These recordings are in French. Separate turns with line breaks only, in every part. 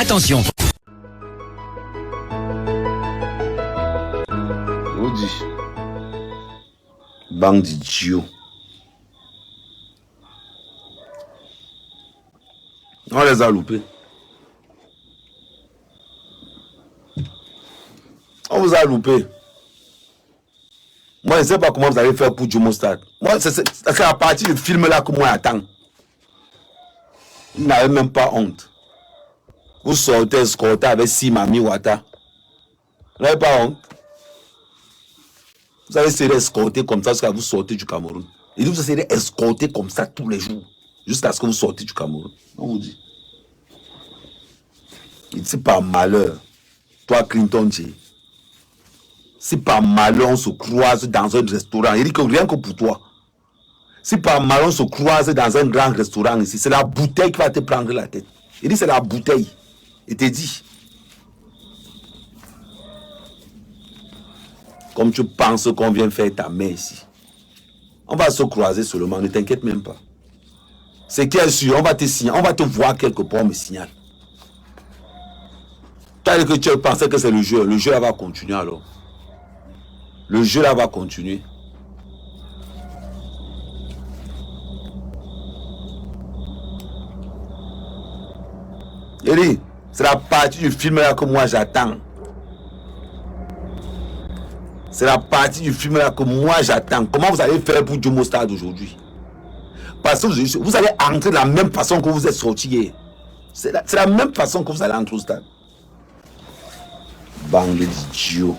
Attention.
Odi. Bang d'idiot. On les a loupés. On vous a loupé. Moi, je ne sais pas comment vous allez faire pour Jomo Stade. Moi, c'est à partir du film là que moi j'attends. Vous n'avez même pas honte. Vous sortez escorté avec Simami Wata. Vous n'avez pas honte. Vous allez essayer d'escorter comme ça jusqu'à vous sortir du Cameroun. Et vous essayez d'escorter comme ça tous les jours. Jusqu'à ce que vous sortez du Cameroun. On vous dit. C'est par malheur. Toi, Clinton J. Si par malheur on se croise dans un restaurant, il dit que rien que pour toi. Si par malheur on se croise dans un grand restaurant ici, c'est la bouteille qui va te prendre la tête. Il dit c'est la bouteille. Il te dit. Comme tu penses qu'on vient faire ta main ici. On va se croiser seulement, ne t'inquiète même pas. C'est qui est sûr, on va te signer, on va te voir quelque part, on me signale. Tant que tu pensais que c'est le jeu là va continuer alors. Le jeu là va continuer. Eli, c'est la partie du film là que moi j'attends. C'est la partie du film là que moi j'attends. Comment vous allez faire pour Jomo Stade aujourd'hui? Parce que vous allez entrer de la même façon que vous êtes sorti hier. C'est la même façon que vous allez entrer au stade. Bande d'idiots.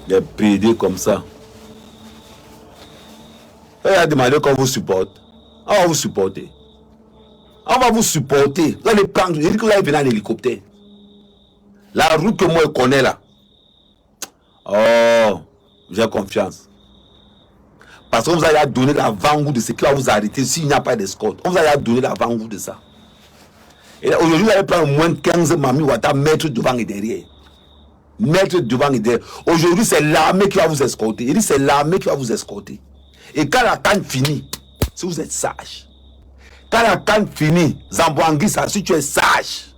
Des PD comme ça. Il a demandé qu'on vous supporte. On va vous supporter. On va vous supporter. Vous allez prendre. Il dit que vous allez venir en hélicoptère. La route que moi je connais là. Oh, j'ai confiance. Parce que vous allez donner l'avant-goût de ce qui va vous arrêter s'il n'y a pas d'escorte. On vous allez donner l'avant-goût de ça. Et aujourd'hui, vous allez prendre au moins 15 Mami Wata, mettre devant et derrière. Mettre devant et derrière. Aujourd'hui, c'est l'armée qui va vous escorter. Il dit c'est l'armée qui va vous escorter. Et quand la canne finit, si vous êtes sage, quand la canne finit, Zambouangui, ça, si tu es sage,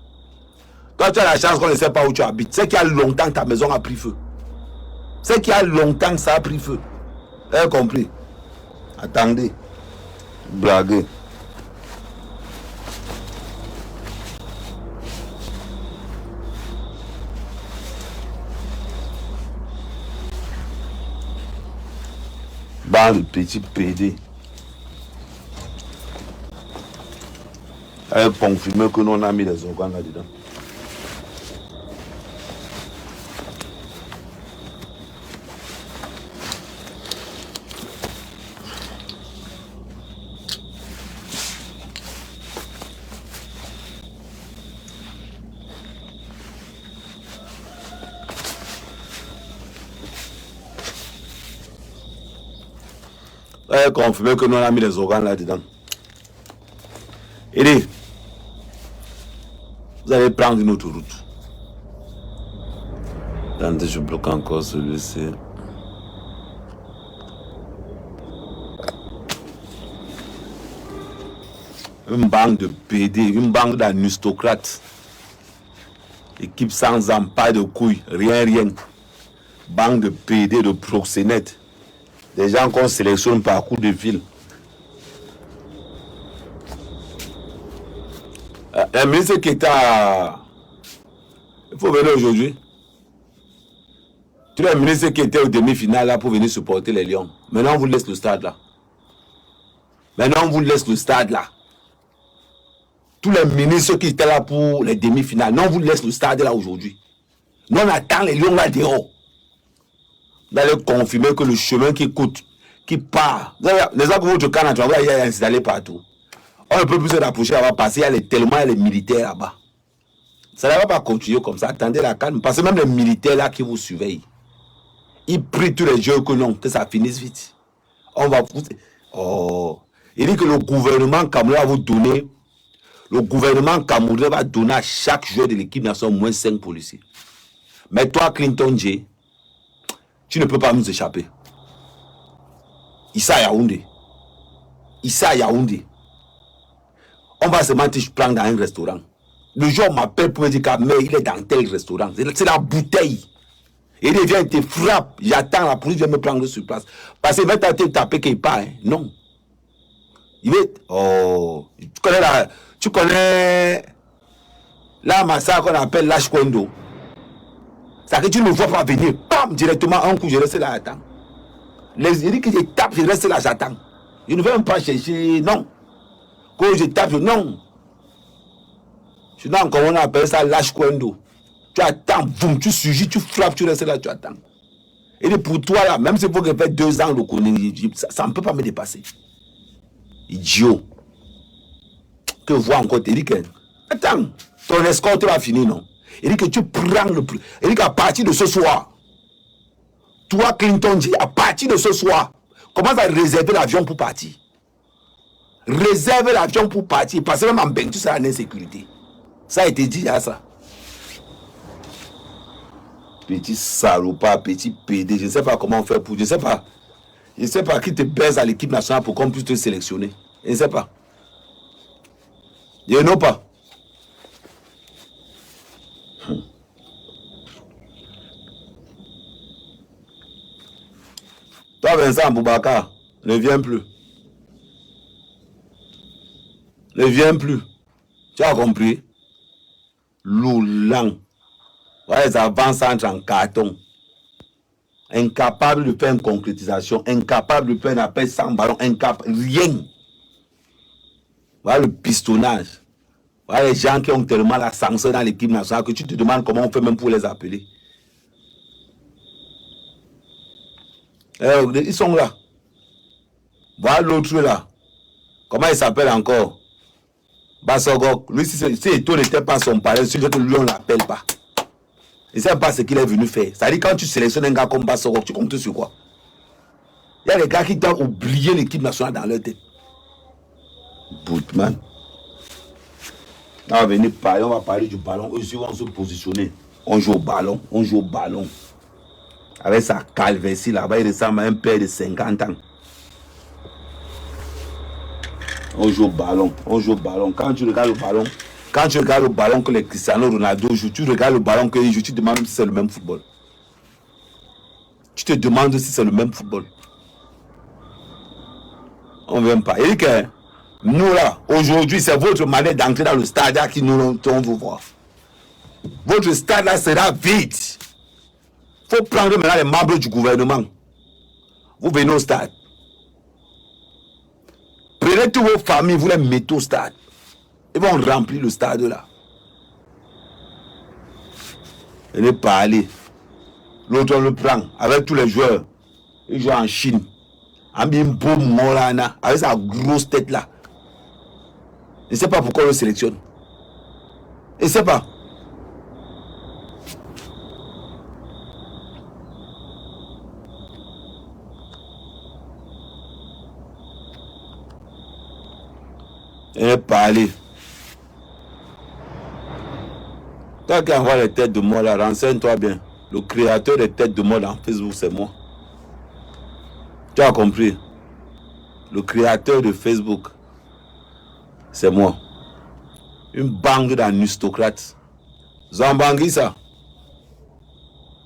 toi tu as la chance qu'on ne sait pas où tu habites. C'est qu'il y a longtemps que ta maison a pris feu. C'est qu'il y a longtemps que ça a pris feu. Vous avez compris? Attendez. Blaguez. Bande de petits PD. Elle confirme que nous on a mis les organes là-dedans. Elle confirme que nous on a mis les organes là-dedans. Et dit, vous allez prendre une autre route. Attendez, je bloque encore celui-ci. Une bande de PD, une bande d'aristocrates. Équipe sans âme, pas de couilles, rien. Bande de PD, de proxénètes. Des gens qu'on sélectionne par coup de fil. Un ministre qui est à... Il faut venir aujourd'hui. Tu es un ministre qui était au demi-finale là pour venir supporter les Lions. Maintenant, on vous laisse le stade là. Tous les ministres qui étaient là pour les demi-finales, non, on vous laisse le stade là aujourd'hui. Nous, on attend les Lions là dehors. Vous allez confirmer que le chemin qui coûte, qui part, les gens que votre canne, tu vas y installer partout. On ne peut plus se rapprocher, on va passer, il y a tellement les militaires là-bas. Ça ne va pas continuer comme ça, attendez la calme, parce que même les militaires là qui vous surveillent, ils prient tous les jours que non, que ça finisse vite. On va pousser. Oh, il dit que le gouvernement camerounais va vous donner, le gouvernement camerounais va donner à chaque joueur de l'équipe nationale au moins 5 policiers. Mais toi, Clinton J, Tu ne peux pas nous échapper. Ici à Yaoundé. Ici à Yaoundé. On va se mentir, je prends dans un restaurant. Le jour où on m'appelle pour me dire mais il est dans tel restaurant. C'est la bouteille. Il vient, il te frappe. J'attends, la police vient me prendre sur place. Parce qu'il va te taper qu'il part. Hein. Non. Il va... Oh. Tu connais la massacre qu'on appelle l'Ashkwendo. C'est que tu ne me vois pas venir. Bam, directement, un coup, je reste là, j'attends. Il dit que je tape, je reste là, j'attends. Je ne veux même pas chercher. Non. Quand je tape, non. Je sais pas comment on appelle ça, l'Ashkwendo. Tu attends, boum, tu surgis, tu frappes, tu restes là, tu attends. Et pour toi, là, même si il faut que je fasse 2 ans, ça ne peut pas me dépasser. Idiot. Que vois encore, il dit que, attends, ton escorte va finir, non? Il dit que tu prends le prix. Il dit qu'à partir de ce soir, toi, Clinton dit, à partir de ce soir, commence à réserver l'avion pour partir. Réserve l'avion pour partir, parce que même en Bengue, tu seras en insécurité. Ça a été dit à ça. Petit salopard, petit PD, je ne sais pas comment on fait pour... Je ne sais pas qui te baise à l'équipe nationale pour qu'on puisse te sélectionner. Je ne sais pas. Je ne sais pas. Toi, Vincent Boubacar, ne viens plus. Ne viens plus. Tu as compris? Loulang. Voilà les avant-centres en carton. Incapable de faire une concrétisation. Incapable de faire un appel sans ballon. Incapable. Rien. Voilà le pistonnage. Voilà les gens qui ont tellement la sanction dans l'équipe nationale que tu te demandes comment on fait même pour les appeler. Ils sont là. Voilà l'autre là. Comment il s'appelle encore? Bassogok. Lui, si Eto'o n'était pas son parrain, si lui on ne l'appelle pas. Il ne sait pas ce qu'il est venu faire. Ça dit quand tu sélectionnes un gars comme Bassogok, tu comptes sur quoi? Il y a des gars qui doivent oublier l'équipe nationale dans leur tête. Boutman. On va venir parler, on va parler du ballon. Eux aussi vont se positionner. On joue au ballon, on joue au ballon. Avec sa calvitie là-bas, il ressemble à un père de 50 ans. On joue au ballon, on joue au ballon. Quand tu regardes le ballon que les Cristiano Ronaldo jouent, tu regardes le ballon qu'ils jouent, tu te demandes si c'est le même football. Tu te demandes si c'est le même football. On ne vient pas. Il dit que nous là, aujourd'hui, c'est votre manière d'entrer dans le stade qui nous on veut voir. Votre stade là sera vide. Il faut prendre maintenant les membres du gouvernement. Vous venez au stade. Prenez toutes vos familles, vous les mettez au stade. Ils vont remplir le stade là. Il n'est pas allé. L'autre on le prend avec tous les joueurs. Il joue en Chine. Ambimbo Morana, avec sa grosse tête là. Je ne sais pas pourquoi on le sélectionne. Je ne sais pas. Il n'est pas allé. Toi qui envoies les têtes de mort là, renseigne-toi bien. Le créateur des têtes de mort dans Facebook, c'est moi. Tu as compris? Le créateur de Facebook, c'est moi. Une bande d'aristocrates. Zambangui ça.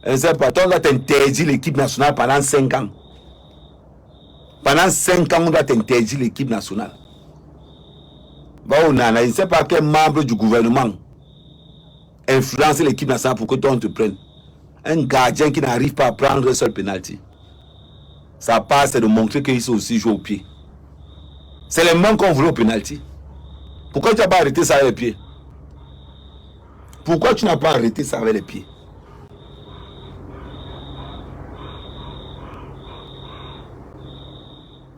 Je ne sais pas, toi on doit t'interdire l'équipe nationale pendant 5 ans. Pendant 5 ans, on doit t'interdire l'équipe nationale. Je ne sais pas quel membre du gouvernement influence l'équipe nationale pour que toi on te prenne. Un gardien qui n'arrive pas à prendre un seul penalty. Ça passe, c'est de montrer qu'il sait aussi jouer au pied. C'est les mains qu'on voulait au penalty. Pourquoi tu n'as pas arrêté ça avec les pieds? Pourquoi tu n'as pas arrêté ça avec les pieds?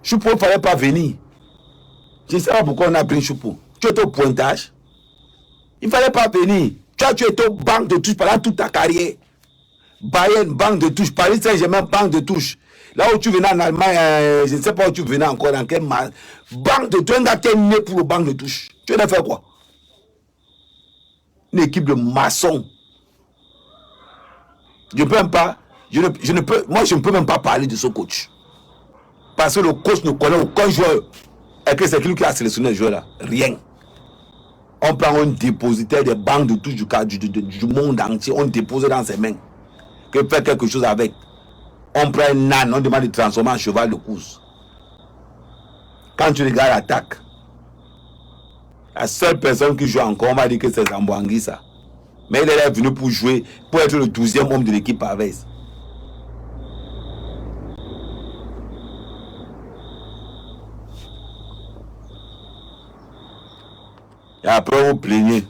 Choupo ne fallait pas venir. Je ne sais pas pourquoi on a pris Choupo. Tu étais au pointage. Il ne fallait pas venir. Tu étais au banc de touche pendant toute ta carrière. Bayern, banc de touche. Paris Saint-Germain, banc de touche. Là où tu venais en Allemagne, je ne sais pas où tu venais encore, dans quel banc de touche. Un gars qui est né pour le banc de touche. Tu venais faire quoi? Une équipe de maçons. Je ne peux même pas Moi, je ne peux même pas parler de ce coach. Parce que le coach ne connaît aucun joueur. Et que c'est lui qui a sélectionné le joueur là. Rien. On prend un dépositaire des banques de touche du monde entier. On dépose dans ses mains. Que faire quelque chose avec. On prend un âne. On demande de transformer en cheval de course. Quand tu regardes l'attaque, la seule personne qui joue encore, on va dire que c'est Zambouangui ça. Mais il est venu pour jouer, pour être le 12e homme de l'équipe avec. Et après, vous plaignez.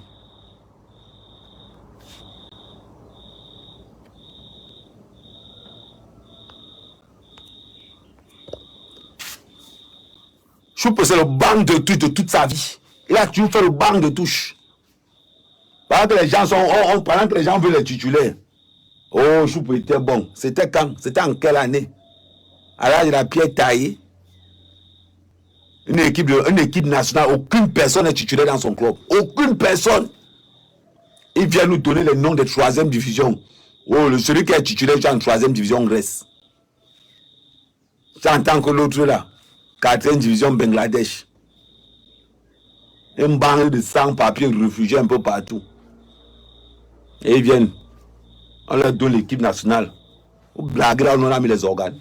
Choupo, c'est le banc de touche de toute sa vie. Il a toujours fait le banc de touche. Pendant que les gens pendant que les gens veulent les titulaires. Oh, Choupo était bon. C'était quand? C'était en quelle année? À l'âge de la pierre taillée. Une équipe nationale, aucune personne n'est titulaire dans son club. Aucune personne. Il vient nous donner les noms des 3e division. Oh, celui qui est titulaire en 3e division reste. C'est en tant que l'autre là. 4e division Bangladesh. Un banc de sans-papiers réfugiés un peu partout. Et ils viennent. On leur donne l'équipe nationale. Vous blaguez là où on a mis les organes.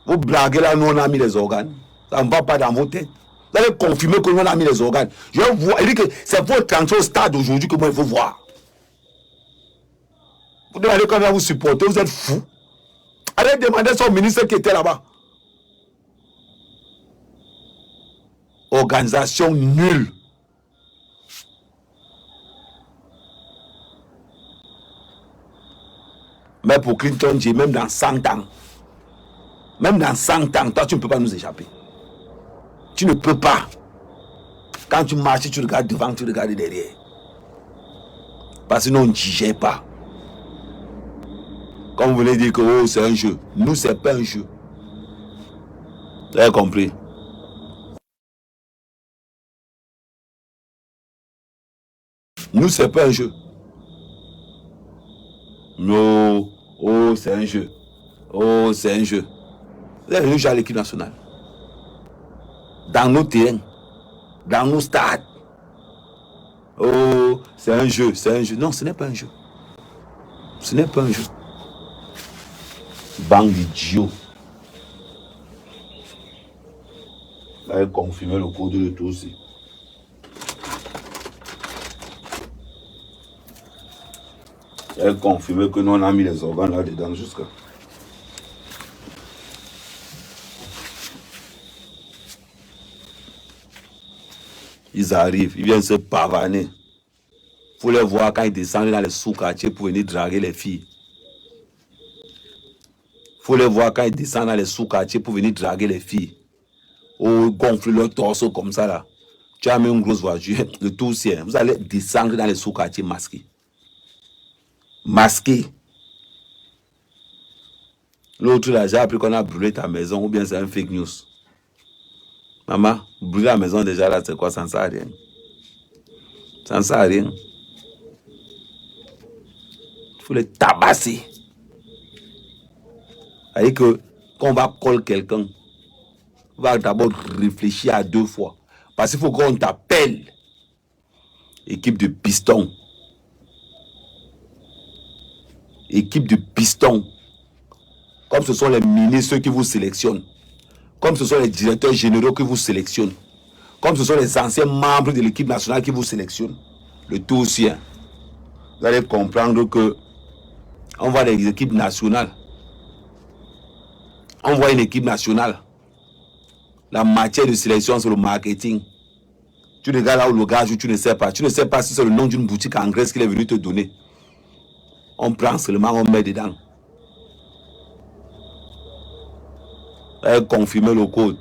Vous blaguez là où on a mis les organes. Ça ne va pas dans vos têtes. Vous allez confirmer que l'on a mis les organes. Je vais voir. Il dit que c'est votre entrée au stade aujourd'hui que moi il faut voir. Vous demandez comment vous supportez, vous êtes fous. Allez demander à son ministre qui était là-bas. Organisation nulle. Mais pour Clinton, même dans 100 ans, toi, tu ne peux pas nous échapper. Tu ne peux pas. Quand tu marches, tu regardes devant, tu regardes derrière. Parce que nous, on ne digère pas. Comme vous voulez dire que oh, c'est un jeu. Nous, ce n'est pas un jeu. Vous avez compris? Nous, ce n'est pas un jeu. Non. Oh, c'est un jeu. Oh, c'est un jeu. Vous êtes venu jouer à l'équipe nationale. Dans nos terrains. Dans nos stades. Oh, c'est un jeu, c'est un jeu. Non, ce n'est pas un jeu. Ce n'est pas un jeu. Bande d'idiots. Vous avez confirmé le cours de tout aussi. Vous avez confirmé que nous on a mis les organes là-dedans jusqu'à. Ils arrivent, ils viennent se pavaner. Il faut les voir quand ils descendent dans les sous-quartiers pour venir draguer les filles. Il faut les voir quand ils descendent dans les sous-quartiers pour venir draguer les filles. Ou gonfler leur torse comme ça là. Tu as mis une grosse voiture, le tout sien. Vous allez descendre dans les sous-quartiers masqués. Masqués. L'autre là, j'ai appris qu'on a brûlé ta maison ou bien c'est un fake news. Maman, brûler la maison déjà là, c'est quoi? Ça ne sert à rien. Ça ne sert à rien. Il faut les tabasser. C'est-à-dire que quand on va coller quelqu'un, on va d'abord réfléchir à 2 fois. Parce qu'il faut qu'on t'appelle équipe de pistons. Équipe de pistons. Comme ce sont les ministres qui vous sélectionnent. Comme ce sont les directeurs généraux qui vous sélectionnent. Comme ce sont les anciens membres de l'équipe nationale qui vous sélectionnent. Le tout sien. Vous allez comprendre que on voit les équipes nationales. On voit une équipe nationale. La matière de sélection, c'est le marketing. Tu regardes là où le gars joue, tu ne sais pas. Tu ne sais pas si c'est le nom d'une boutique en Grèce qu'il est venu te donner. On prend seulement, on met dedans. Confirmer le code.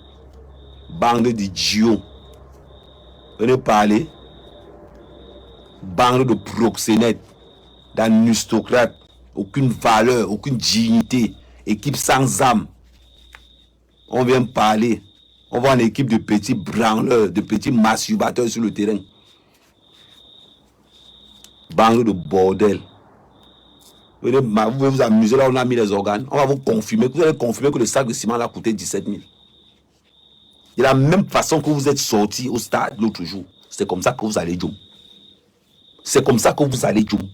Bande d'idiots. Venez parler. Bande de proxénètes. D'anustocrates. Aucune valeur, aucune dignité. Équipe sans âme. On vient parler. On voit une équipe de petits branleurs, de petits masturbateurs sur le terrain. Bande de bordel. Vous pouvez vous amuser là, on a mis les organes. On va vous confirmer, vous allez confirmer que le sac de ciment a coûté 17 000. De la même façon que vous êtes sorti au stade l'autre jour, c'est comme ça que vous allez jouer. C'est comme ça que vous allez jouer.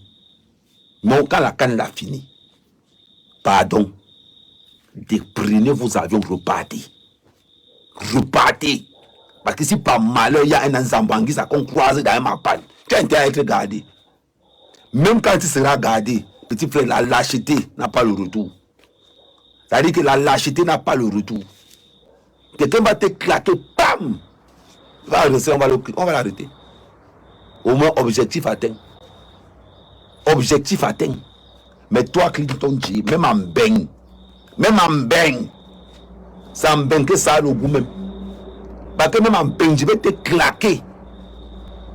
Non, quand la canne a fini, pardon, prenez vos avions, repartez. Repartez. Parce que si par malheur, il y a un Zambangui, ça qu'on croise dans un mapan, tu as intérêt à être gardé. Même quand tu seras gardé, petit frère, la lâcheté n'a pas le retour. C'est-à-dire que la lâcheté n'a pas le retour. Quelqu'un va te claquer, bam! On va l'arrêter. Au moins, objectif atteint. Objectif atteint. Mais toi, Clinton, même en beigne, ça en beigne que ça a le goût même. Parce que même en beigne, je vais te claquer.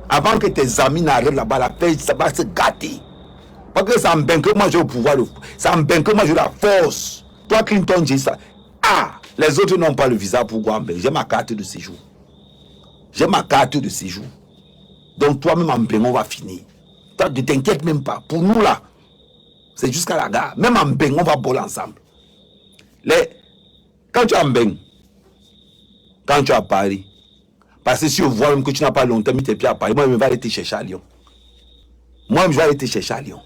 Avant que tes amis n'arrivent là-bas, la paix, ça va se gâter. Parce que ça en beigne que moi j'ai le pouvoir, ça en beigne que moi j'ai la force. Toi, Clinton, j'ai ça. Ah! Les autres n'ont pas le visa pour quoi en beigne. J'ai ma carte de séjour. J'ai ma carte de séjour. Donc toi-même en beigne, on va finir. Toi, ne t'inquiète même pas. Pour nous là, c'est jusqu'à la gare. Même en beigne, on va boller ensemble. Quand tu es en beigne, quand tu es à Paris, parce que si je vois même que tu n'as pas longtemps mis tes pieds à Paris, moi je vais aller te chercher à Lyon. Moi je vais aller te chercher à Lyon.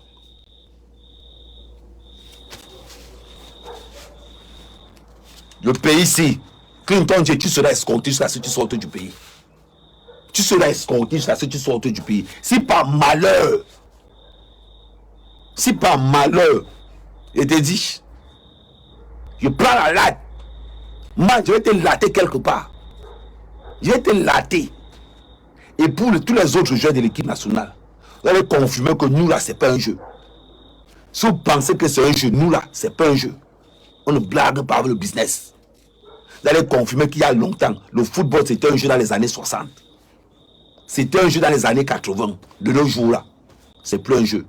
Le pays ici, Clinton, tu seras escorté jusqu'à ce que tu sortes du pays. Tu seras escorté jusqu'à ce que tu sortes du pays. Si par malheur, je te dis, je prends la latte, moi je vais te latter quelque part. Je vais te latter. Et pour tous les autres joueurs de l'équipe nationale, vous allez confirmer que nous là, c'est pas un jeu. Si vous pensez que c'est un jeu, nous là, c'est pas un jeu. On ne blague pas avec le business. Vous allez confirmer qu'il y a longtemps, le football c'était un jeu dans les années 60. C'était un jeu dans les années 80. De nos jours là, c'est plus un jeu.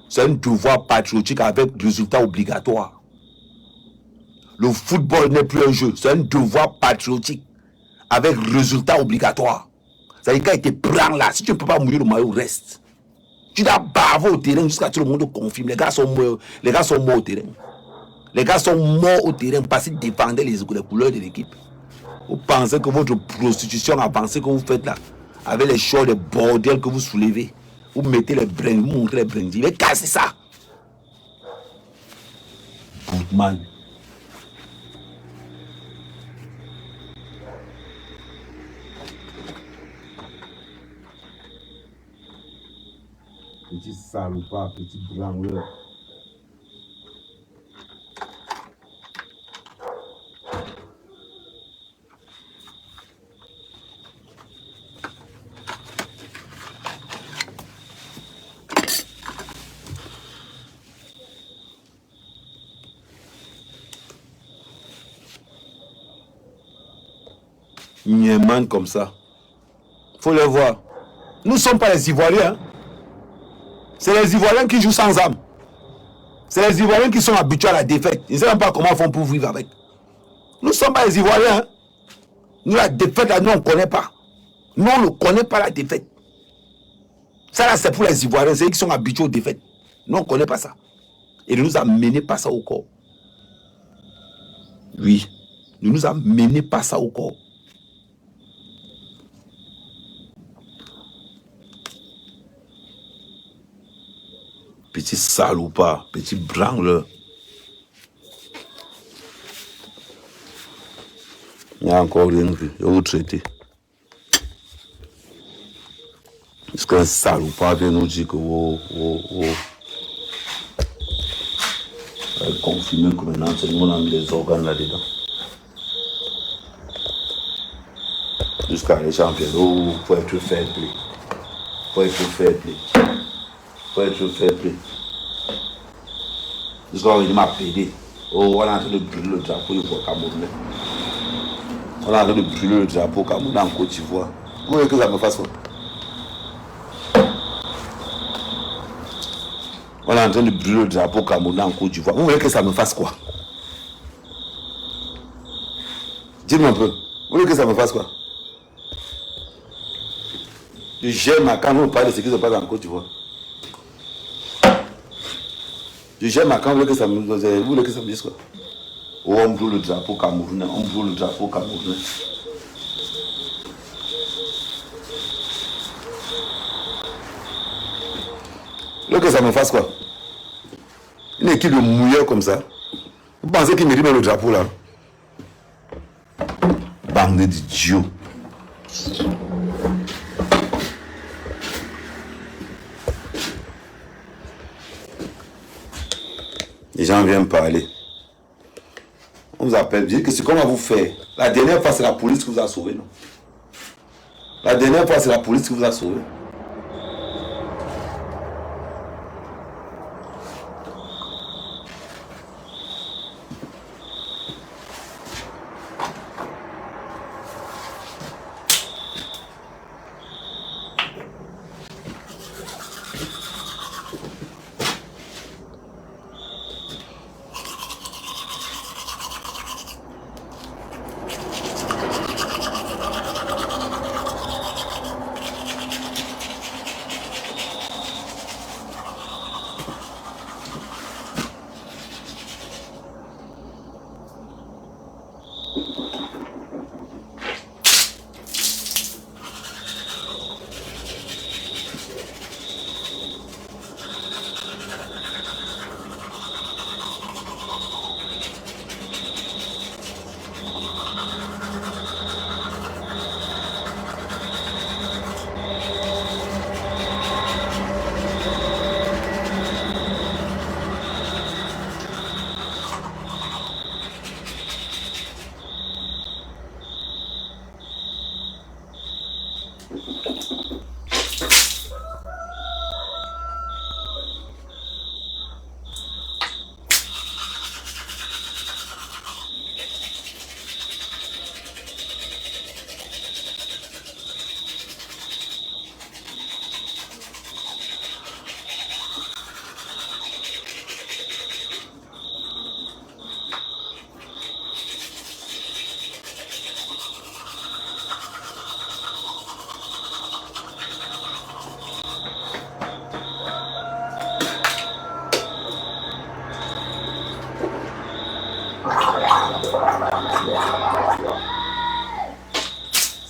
C'est un devoir patriotique avec résultat obligatoire. Le football n'est plus un jeu, c'est un devoir patriotique avec résultat obligatoire. C'est-à-dire quand il te prend là, si tu ne peux pas mouiller le maillot, reste. Tu dois baver au terrain jusqu'à ce que tout le monde confirme. Les gars sont morts au terrain. Les gars sont morts au terrain parce qu'ils défendaient les couleurs de l'équipe. Vous pensez que votre prostitution avancée que vous faites là, avec les shorts, les bordels que vous soulevez, vous mettez les brindilles, vous montrez les brindilles, mais cassez ça. Man. Petit salopard, petit branleur. Niéman comme ça. Faut les voir. Nous ne sommes pas les Ivoiriens. C'est les Ivoiriens qui jouent sans âme. C'est les Ivoiriens qui sont habitués à la défaite. Ils ne savent même pas comment ils font pour vivre avec. Nous ne sommes pas les Ivoiriens. Nous, la défaite, là, nous, on ne connaît pas. Nous, on ne connaît pas la défaite. Ça, là, c'est pour les Ivoiriens. C'est eux qui sont habitués aux défaites. Nous, on ne connaît pas ça. Et ne nous amenez pas ça au corps. Oui. Ne nous amenez pas ça au corps. Petit salopard, petit branleur. Il n'y a encore rien vu. Je vais vous traiter. Parce qu'un salopard vient nous dire que elle confirme que maintenant c'est nous on a mis les organes là-dedans. Jusqu'à les champions, faut être fair play. Faut être fair play. Faut être fair play. Jusqu'à on m'a pédé. Oh, on est en train de brûler le drapeau au Cameroun. On est en train de brûler le drapeau au Cameroun en Côte d'Ivoire. Vous voulez que ça me fasse quoi? On est en train de brûler le drapeau au Cameroun en Côte d'Ivoire. Vous voulez que ça me fasse quoi? Dis-moi un peu. Vous voulez que ça me fasse quoi? J'aime quand on parle de ce qui se passe en Côte d'Ivoire. Je gère ma camp, vous voulez que ça me dise quoi? Oh, on brûle le drapeau camerounais, on brûle le drapeau camerounais. Vous voulez que ça me fasse quoi? Une équipe de mouilleurs comme ça. Vous pensez qu'il mérite le drapeau là? Bande d'idiots. Les gens viennent parler. On vous appelle, vous dites que c'est comment vous faire. La dernière fois, c'est la police qui vous a sauvé, non? La dernière fois, c'est la police qui vous a sauvé.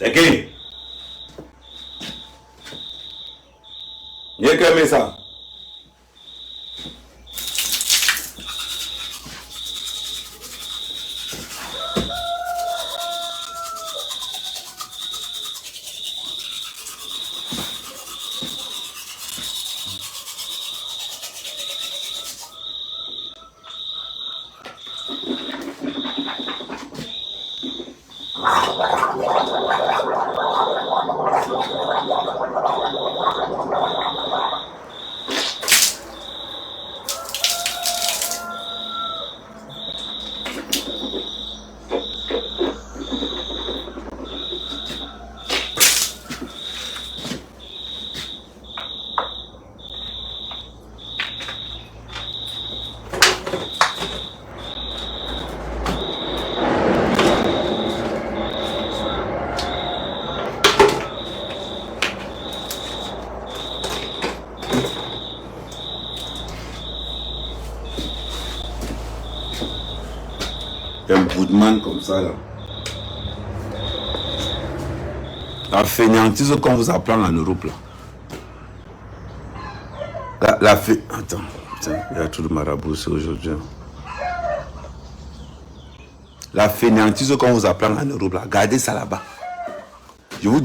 C'est qui? Il y a que ça. Un boudman comme ça là. La fainéantise qu'on vous apprend en Europe là. Attends, putain, il y a tout de marabout aujourd'hui. La fainéantise qu'on vous apprend en Europe là, gardez ça là-bas. Je vous ai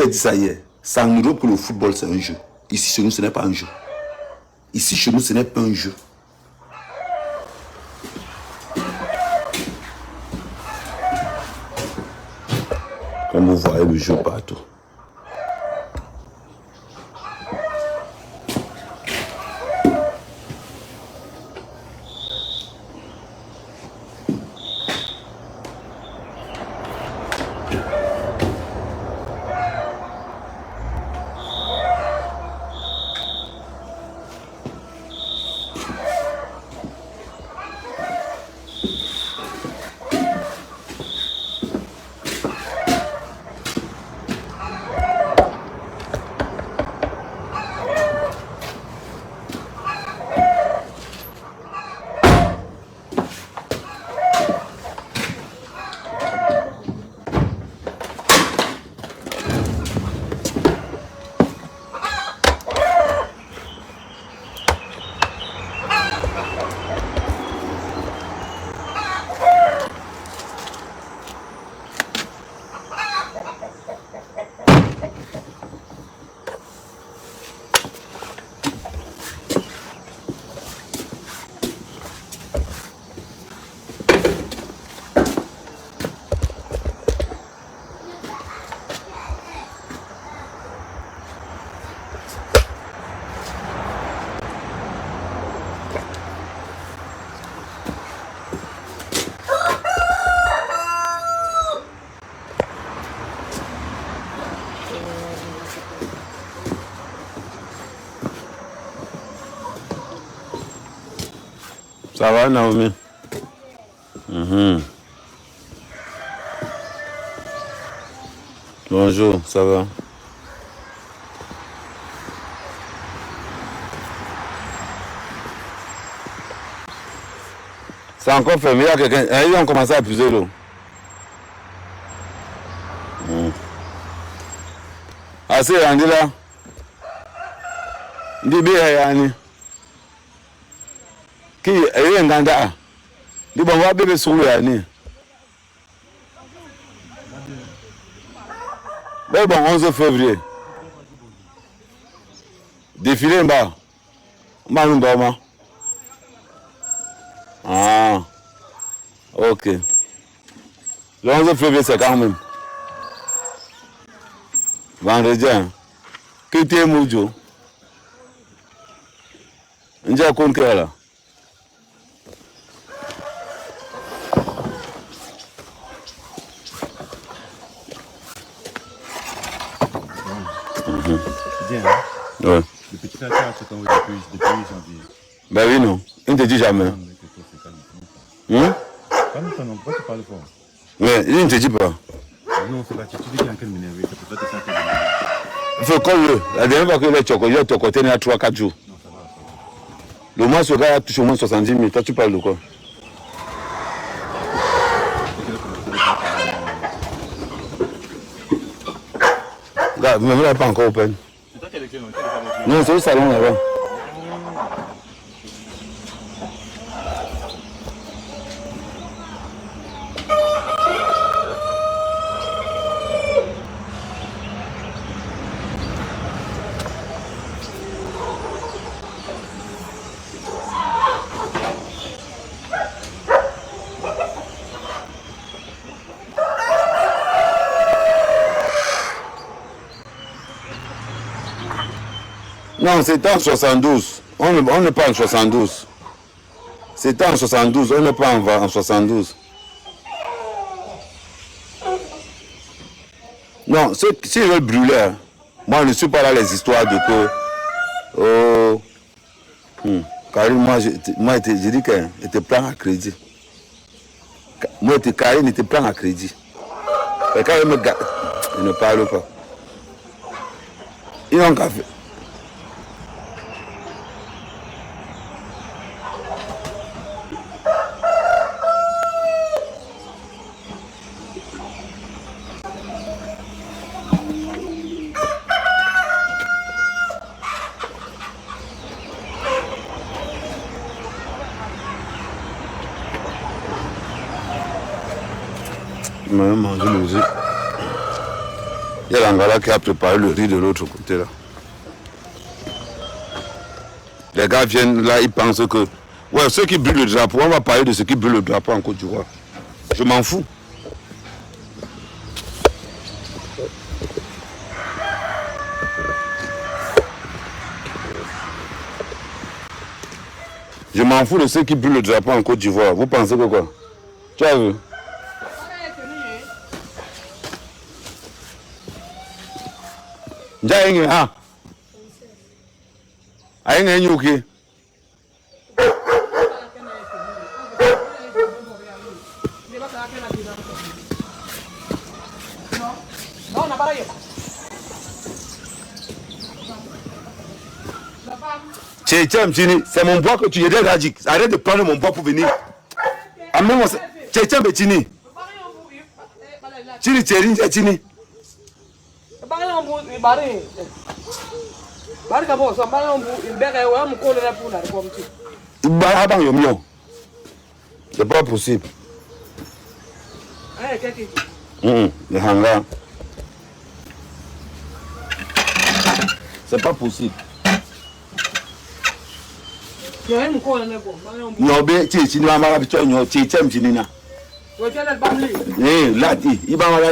dit ça hier. C'est en Europe que le football c'est un jeu. Ici chez nous ce n'est pas un jeu. Ici chez nous ce n'est pas un jeu. Comme vous voyez le jeu partout. Ça va, Naomi? Bonjour, ça va? C'est encore fermé, il y a quelqu'un. Ils ont commencé à puiser l'eau. Assez, Andy là. Dibi yani. Qui est un ganda? Dibi on va bébé sur yani. Mais bon, 11 février. Défilé en bas. Manundoma. Ah. Ok. Le 11 février, c'est quand même. Vendredi. Qui t'es moujo? Nja compte là.
Bien,
hein? Ouais.
Le petit frère a fait depuis janvier.
Ben oui, non. Il ne te dit jamais.
Pas nous, non, pourquoi tu parles fort?
Mais il ne te dit pas.
Non, c'est pas tu dis qu'il est en train de m'énerver. C'est pour ça que ça fait m'énerver.
Il faut qu'on le. La dernière fois que il a tocoté, il y a 3-4 jours.
Non, ça va.
Le mois, ce gars a touché au moins 70 000. Toi, tu parles de quoi? Là, mais vous n'avez pas encore open.
C'est toi qui as les clés, non?
Non, c'est le salon là-bas. Non, c'était en 72. On n'est pas en 72. C'était en 72. On n'est pas en 72. Non, s'ils veulent brûler, moi je ne suis pas là les histoires de que. Karine, moi je dis qu'elle te prend à crédit. Moi, Karine te prend à crédit. Et quand elle me garde, il ne parle pas. Ils n'ont qu'à faire. Manger le riz. Il y a l'Angala qui a préparé le riz de l'autre côté là. Les gars viennent là, ils pensent que. Ouais, ceux qui brûlent le drapeau, on va parler de ceux qui brûlent le drapeau en Côte d'Ivoire. Je m'en fous. Je m'en fous de ceux qui brûlent le drapeau en Côte d'Ivoire. Vous pensez que quoi? Tu as vu? Jai ha. Aïe n'est ok. C'est mon bois que tu es déjà dit. Arrête de prendre mon bois pour venir. Amène-moi. Tchétchèm Betini. Chini Tchérin Tchétini. C'est pas possible. Le hangar. C'est pas possible. Non, mais tu es là, tu es là, il va mal.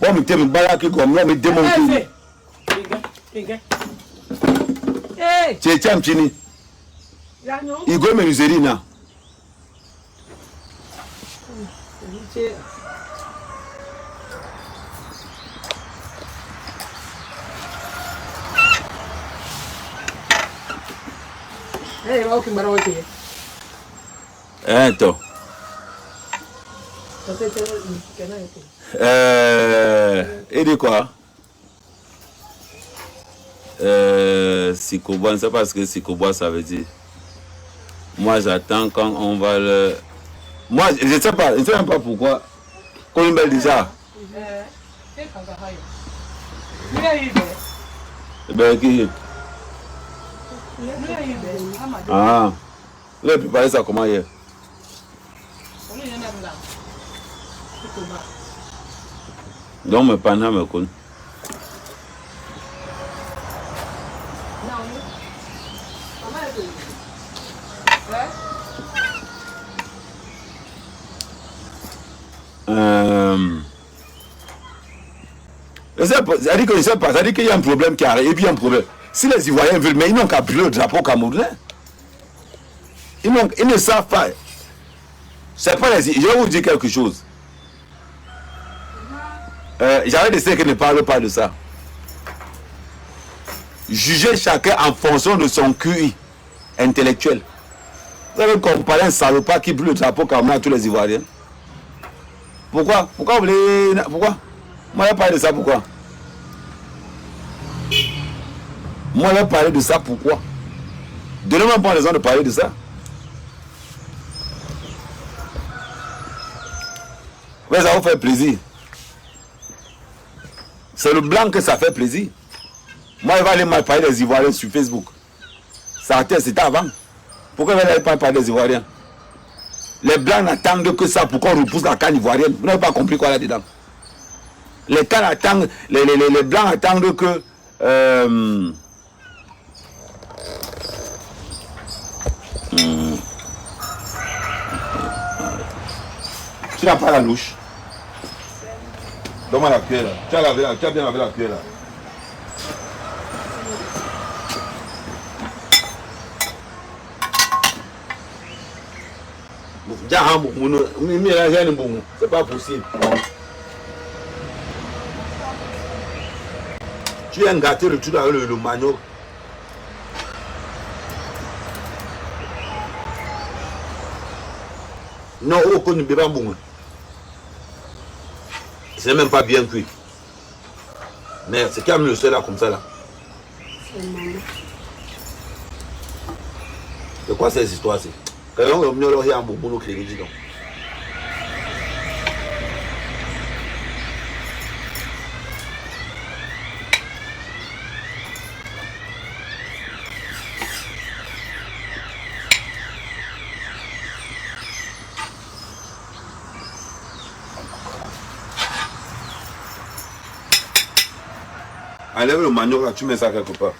Bon, mais tu es balaki comme là, mais démonter. Tu es Chini. Il go me Zerina.
Hey, welcome, Maroki.
Attends. Et de quoi? Sikobois, c'est parce que Sikobois ça veut dire. Moi j'attends quand on va le. Moi je ne sais même pas pourquoi. Colombel déjà. Ben qui? Ah. Il a préparé ça comment hier? Donc me panna me connaît. Ça dit que je sais pas, ça dit qu'il y a un problème qui arrive, et puis il y a un problème. Si les Ivoiriens veulent, mais ils n'ont qu'à brûler le drapeau camerounais. Ils ne savent pas. C'est pas les. Je vais vous dire quelque chose. J'avais décidé qu'ils ne parlent pas de ça. Jugez chacun en fonction de son QI intellectuel. Vous avez comparé un salopard qui brûle le drapeau camerounais à tous les Ivoiriens. Pourquoi? Pourquoi vous voulez. Pourquoi? Moi, je vais parler de ça, pourquoi? Moi, je vais parler de ça, pourquoi? Donnez-moi pas raison de parler de ça. Mais ça vous fait plaisir. C'est le blanc que ça fait plaisir. Moi, je vais aller mal parler des Ivoiriens sur Facebook. Ça, c'était avant. Pourquoi je vais pas parler des Ivoiriens? Les blancs n'attendent que ça pour qu'on repousse la canne ivoirienne. Vous n'avez pas compris quoi là-dedans. Les cannes attendent, les blancs attendent que... Tu n'as pas la louche. Donne-moi la cuillère là. Tu as bien lavé la cuillère là. C'est pas possible. Tu viens gâter le truc avec le manioc. Non, on ne peut pas bon. C'est même pas bien cuit. Mais c'est quand même le seul là comme ça là. De quoi c'est cette histoire c'est? Quand on a mis un bon boulot crédit donc. Enlève le manioc là, tu mets ça quelque part.